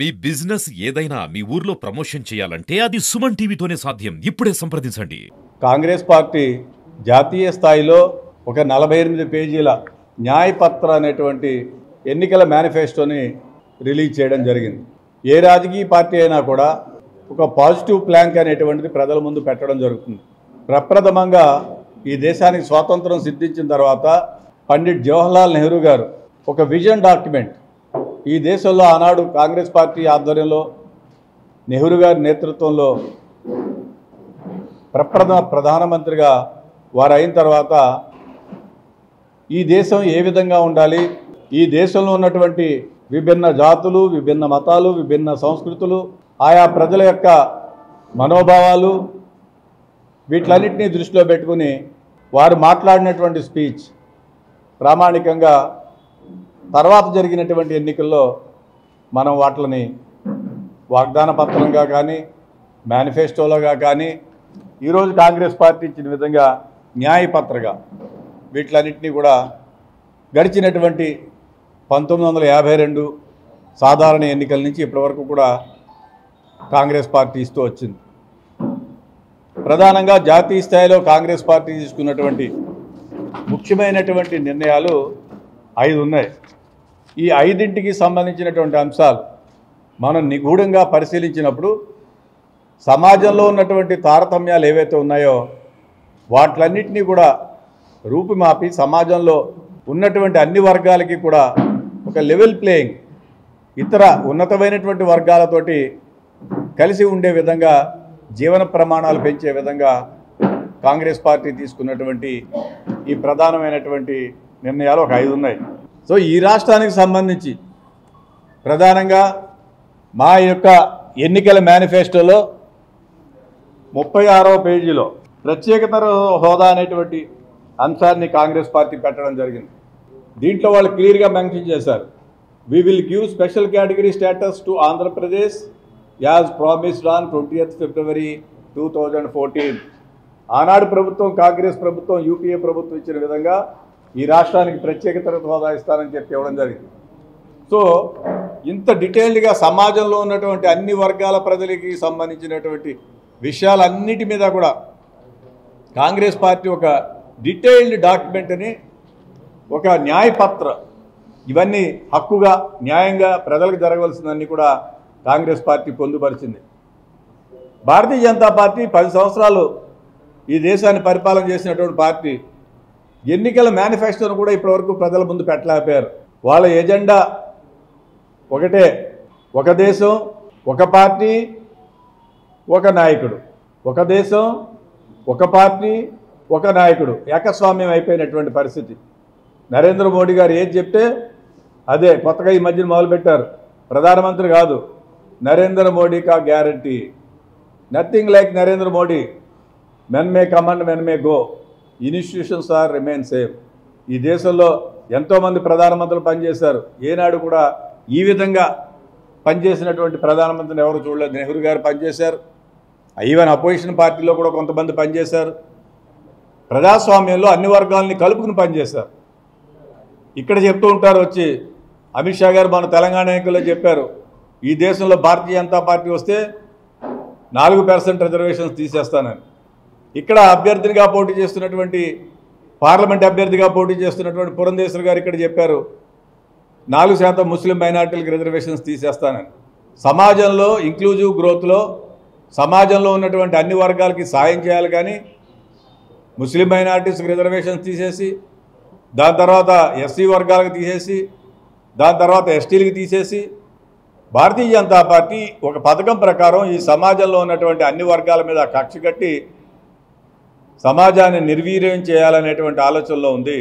మీ business ఏదైనా మీ ఊర్లో promotion చేయాలంటే అది సుమన్ టీవీతోనే సాధ్యం. ఇప్పుడే సంప్రదించండి. కాంగ్రెస్ పార్టీ జాతీయ స్థాయిలో ఒక 48 పేజీల న్యాయపత్ర అనేటువంటి ఎన్నికల మేనిఫెస్టోని రిలీజ్ చేయడం జరిగింది. ఏ రాజకీయ పార్టీ అయినా కూడా ఒక పాజిటివ్ ప్లాన్ అనేటువంటిది ప్రజల ముందు పెట్టడం జరుగుతుంది. ప్రప్రథమంగా ఈ దేశానికి స్వాతంత్రం సిద్ధించిన తర్వాత పండిట్ జవహర్లాల్ నెహ్రూ గారు ఒక విజన్ డాక్యుమెంట్ ఈ దేశంలో ఆనాడు కాంగ్రెస్ పార్టీ ఆధ్వర్యంలో నెహ్రూ గారి నేతృత్వంలో ప్రధానమంత్రిగా వారు అయిన తర్వాత ఈ దేశం ఏ విధంగా ఉండాలి, ఈ దేశంలో ఉన్నటువంటి విభిన్న జాతులు, విభిన్న మతాలు, విభిన్న సంస్కృతులు, ఆయా ప్రజల యొక్క మనోభావాలు వీటిలన్నింటినీ దృష్టిలో పెట్టుకుని వారు మాట్లాడినటువంటి స్పీచ్ ప్రామాణికంగా తర్వాత జరిగినటువంటి ఎన్నికల్లో మనం వాటిని వాగ్దాన పత్రంగా కానీ మేనిఫెస్టోలోగా కానీ ఈరోజు కాంగ్రెస్ పార్టీ ఇచ్చిన విధంగా న్యాయపత్రగా వీటిలన్నింటినీ కూడా గడిచినటువంటి 1952 సాధారణ ఎన్నికల నుంచి ఇప్పటివరకు కూడా కాంగ్రెస్ పార్టీ ఇస్తూ వచ్చింది. ప్రధానంగా జాతీయ స్థాయిలో కాంగ్రెస్ పార్టీ తీసుకున్నటువంటి ముఖ్యమైనటువంటి నిర్ణయాలు 5 ఉన్నాయి. ఈ 5ంటికి సంబంధించినటువంటి అంశాలు మనం నిగూఢంగా పరిశీలించినప్పుడు సమాజంలో ఉన్నటువంటి తారతమ్యాలు ఏవైతే ఉన్నాయో వాటిలన్నింటినీ కూడా రూపుమాపి సమాజంలో ఉన్నటువంటి అన్ని వర్గాలకి కూడా ఒక లెవెల్ ప్లేయింగ్ ఇతర ఉన్నతమైనటువంటి వర్గాలతోటి కలిసి ఉండే విధంగా జీవన ప్రమాణాలు పెంచే విధంగా కాంగ్రెస్ పార్టీ తీసుకున్నటువంటి ఈ ప్రధానమైనటువంటి నిర్ణయాలు ఒక 5 ఉన్నాయి. సో ఈ రాష్ట్రానికి సంబంధించి ప్రధానంగా మా యొక్క ఎన్నికల మేనిఫెస్టోలో 36వ పేజీలో ప్రత్యేకతర హోదా అనేటువంటి అంశాన్ని కాంగ్రెస్ పార్టీ పెట్టడం జరిగింది. దీంట్లో వాళ్ళు క్లియర్గా మెన్షన్ చేశారు, we will give special category status to Andhra Pradesh as promised on 20th February 2014. ఆనాడు ప్రభుత్వం కాంగ్రెస్ ప్రభుత్వం యూపీఏ ప్రభుత్వం ఇచ్చిన విధంగా ఈ రాష్ట్రానికి ప్రత్యేకతర హోదా ఇస్తానని చెప్పి ఇవ్వడం జరిగింది. సో ఇంత డీటెయిల్డ్గా సమాజంలో ఉన్నటువంటి అన్ని వర్గాల ప్రజలకి సంబంధించినటువంటి విషయాలన్నిటి మీద కూడా కాంగ్రెస్ పార్టీ ఒక డీటెయిల్డ్ డాక్యుమెంట్ని ఒక న్యాయపత్ర ఇవన్నీ హక్కుగా న్యాయంగా ప్రజలకు జరగవలసిందన్నీ కూడా కాంగ్రెస్ పార్టీ పొందుపరిచింది. భారతీయ జనతా పార్టీ 10 సంవత్సరాలు ఈ దేశాన్ని పరిపాలన చేసినటువంటి పార్టీ ఎన్నికల మేనిఫెస్టోను కూడా ఇప్పటివరకు ప్రజల ముందు పెట్టలేకపోయారు. వాళ్ళ ఎజెండా ఒకటే, ఒక దేశం ఒక పార్టీ ఒక నాయకుడు, ఒక దేశం ఒక పార్టీ ఒక నాయకుడు, ఏకస్వామ్యం అయిపోయినటువంటి పరిస్థితి. నరేంద్ర మోడీ గారు ఏది చెప్తే అదే. కొత్తగా ఈ మధ్యన మొదలుపెట్టారు, ప్రధానమంత్రి కాదు నరేంద్ర మోడీ కా guarantee, nothing like Narendra Modi, men may come and men may go, institutions are remain same. ఈ దేశంలో ఎంతోమంది ప్రధానమంత్రులు పనిచేశారు, ఏనాడు కూడా ఈ విధంగా పనిచేసినటువంటి ప్రధానమంత్రిని ఎవరు చూడలేదు. నెహ్రూ గారు పనిచేశారు, ఈవెన్ అపోజిషన్ పార్టీలో కూడా కొంతమంది పనిచేశారు. ప్రజాస్వామ్యంలో అన్ని వర్గాలని కలుపుకుని పనిచేశారు. ఇక్కడ చెప్తూ ఉంటారు వచ్చి అమిత్ షా గారు మన తెలంగాణ ఎన్నికల్లో చెప్పారు, ఈ దేశంలో భారతీయ జనతా పార్టీ వస్తే 4% రిజర్వేషన్స్ తీసేస్తానని. ఇక్కడ అభ్యర్థినిగా పోటీ చేస్తున్నటువంటి పార్లమెంట్ అభ్యర్థిగా పోటీ చేస్తున్నటువంటి పురంధేశ్వర్ గారు ఇక్కడ చెప్పారు 4% ముస్లిం మైనార్టీలకు రిజర్వేషన్స్ తీసేస్తానని. సమాజంలో ఇంక్లూజివ్ గ్రోత్లో సమాజంలో ఉన్నటువంటి అన్ని వర్గాలకి సాయం చేయాలి, కానీ ముస్లిం మైనార్టీస్కి రిజర్వేషన్స్ తీసేసి దాని తర్వాత ఎస్సీ వర్గాలకు తీసేసి దాని తర్వాత ఎస్టీలకు తీసేసి భారతీయ జనతా పార్టీ ఒక పథకం ప్రకారం ఈ సమాజంలో ఉన్నటువంటి అన్ని వర్గాల మీద కక్ష కట్టి సమాజాన్ని నిర్వీర్యం చేయాలనేటువంటి ఆలోచనలో ఉంది.